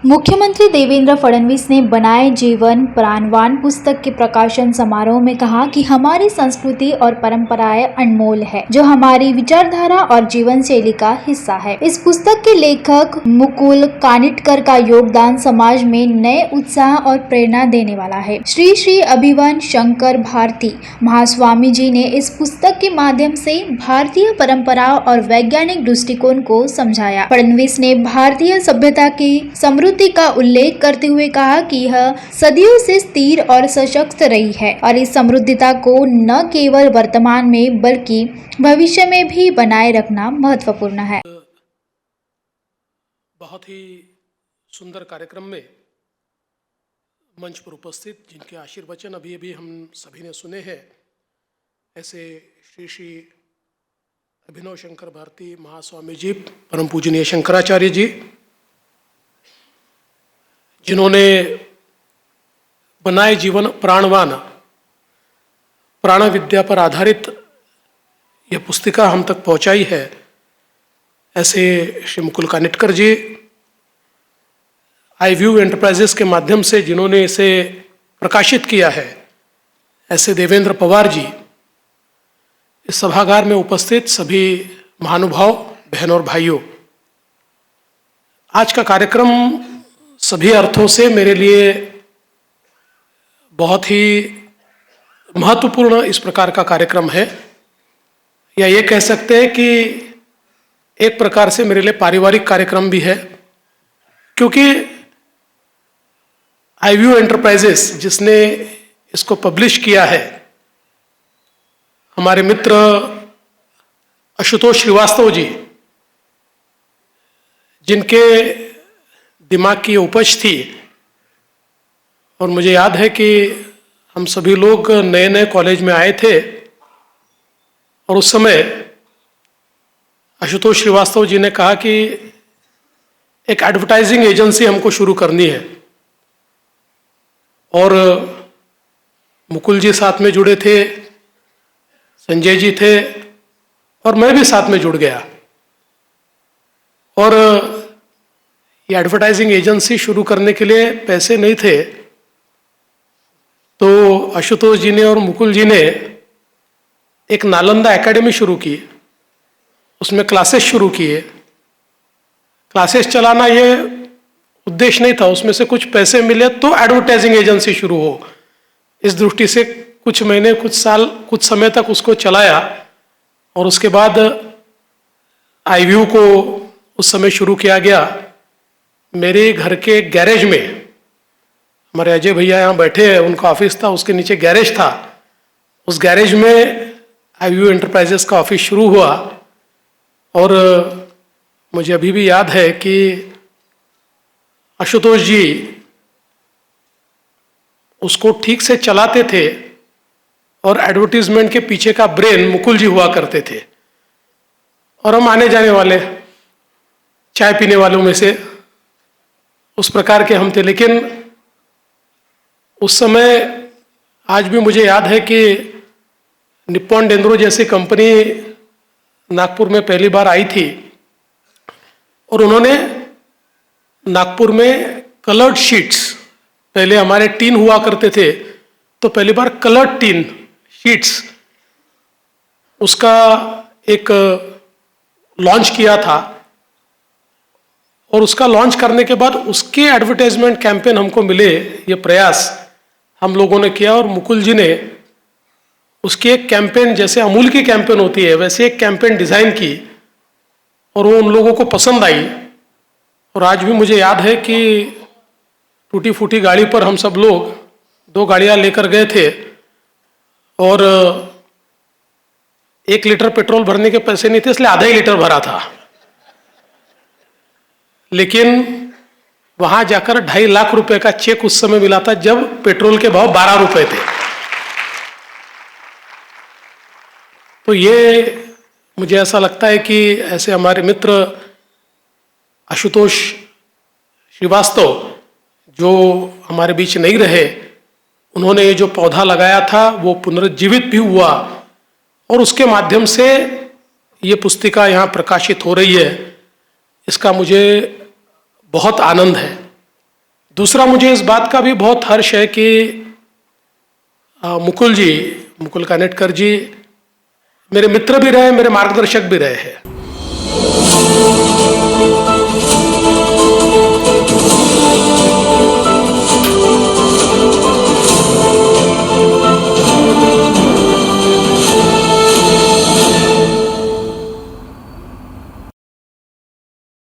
मुख्यमंत्री देवेंद्र फडणवीस ने बनाए जीवन प्राणवान पुस्तक के प्रकाशन समारोह में कहा कि हमारी संस्कृति और परंपराएं अनमोल है, जो हमारी विचारधारा और जीवन शैली का हिस्सा है। इस पुस्तक के लेखक मुकुल कानिटकर का योगदान समाज में नए उत्साह और प्रेरणा देने वाला है। श्री श्री अभिवन शंकर भारती महास्वामी जी ने इस पुस्तक के माध्यम से भारतीय परंपराओं और वैज्ञानिक दृष्टिकोण को समझाया। फडणवीस ने भारतीय सभ्यता की समृद्धि का उल्लेख करते हुए कहा कि यह सदियों से स्थिर और सशक्त रही है और इस समृद्धता को न केवल वर्तमान में बल्कि भविष्य में भी बनाए रखना महत्वपूर्ण है। बहुत ही सुंदर कार्यक्रम में मंच पर उपस्थित जिनके आशीर्वचन अभी अभी हम सभी ने सुने हैं, ऐसे श्री श्री अभिनव शंकर भारती महास्वामी जी, परम पूजनीय शंकराचार्य जी, जिन्होंने बनाए जीवन प्राणवान प्राण विद्या पर आधारित यह पुस्तिका हम तक पहुंचाई है, ऐसे श्री मुकुल कानिटकर जी, आईव्यू एंटरप्राइजेस के माध्यम से जिन्होंने इसे प्रकाशित किया है, ऐसे देवेंद्र पवार जी, इस सभागार में उपस्थित सभी महानुभाव, बहनों और भाइयों, आज का कार्यक्रम सभी अर्थों से मेरे लिए बहुत ही महत्वपूर्ण इस प्रकार का कार्यक्रम है, या ये कह सकते हैं कि एक प्रकार से मेरे लिए पारिवारिक कार्यक्रम भी है, क्योंकि आईव्यू एंटरप्राइजेस जिसने इसको पब्लिश किया है, हमारे मित्र आशुतोष श्रीवास्तव जी, जिनके दिमाग की उपज थी, और मुझे याद है कि हम सभी लोग नए नए कॉलेज में आए थे और उस समय आशुतोष श्रीवास्तव जी ने कहा कि एक एडवर्टाइजिंग एजेंसी हमको शुरू करनी है, और मुकुल जी साथ में जुड़े थे, संजय जी थे, और मैं भी साथ में जुड़ गया, और ये एडवर्टाइजिंग एजेंसी शुरू करने के लिए पैसे नहीं थे, तो आशुतोष जी ने और मुकुल जी ने एक नालंदा एकेडमी शुरू की, उसमें क्लासेस शुरू किए। क्लासेस चलाना ये उद्देश्य नहीं था, उसमें से कुछ पैसे मिले तो एडवर्टाइजिंग एजेंसी शुरू हो, इस दृष्टि से कुछ महीने, कुछ साल, कुछ समय तक उसको चलाया, और उसके बाद आईव्यू को उस समय शुरू किया गया। मेरे घर के गैरेज में, हमारे अजय भैया यहाँ बैठे हैं, उनका ऑफिस था, उसके नीचे गैरेज था, उस गैरेज में आईव्यू एंटरप्राइजेस का ऑफिस शुरू हुआ। और मुझे अभी भी याद है कि आशुतोष जी उसको ठीक से चलाते थे, और एडवर्टीजमेंट के पीछे का ब्रेन मुकुल जी हुआ करते थे, और हम आने जाने वाले चाय पीने वालों में से उस प्रकार के हम थे। लेकिन उस समय आज भी मुझे याद है कि निप्पॉन डेंद्रो जैसी कंपनी नागपुर में पहली बार आई थी, और उन्होंने नागपुर में कलर्ड शीट्स, पहले हमारे टीन हुआ करते थे, तो पहली बार कलर्ड टीन शीट्स उसका एक लॉन्च किया था, और उसका लॉन्च करने के बाद उसके एडवर्टाइजमेंट कैंपेन हमको मिले, ये प्रयास हम लोगों ने किया, और मुकुल जी ने उसकी एक कैंपेन, जैसे अमूल की कैंपेन होती है वैसे एक कैंपेन डिज़ाइन की, और वो उन लोगों को पसंद आई। और आज भी मुझे याद है कि टूटी फूटी गाड़ी पर हम सब लोग 2 गाड़ियां लेकर गए थे, और 1 लीटर पेट्रोल भरने के पैसे नहीं थे, इसलिए आधा ही लीटर भरा था, लेकिन वहां जाकर 2.5 लाख रुपए का चेक उस समय मिला था, जब पेट्रोल के भाव 12 रुपए थे। तो ये मुझे ऐसा लगता है कि ऐसे हमारे मित्र आशुतोष श्रीवास्तव, जो हमारे बीच नहीं रहे, उन्होंने ये जो पौधा लगाया था वो पुनर्जीवित भी हुआ, और उसके माध्यम से ये पुस्तिका यहाँ प्रकाशित हो रही है। इसका मुझे बहुत आनंद है। दूसरा, मुझे इस बात का भी बहुत हर्ष है कि मुकुल कानेटकर जी मेरे मित्र भी रहे, मेरे मार्गदर्शक भी रहे हैं।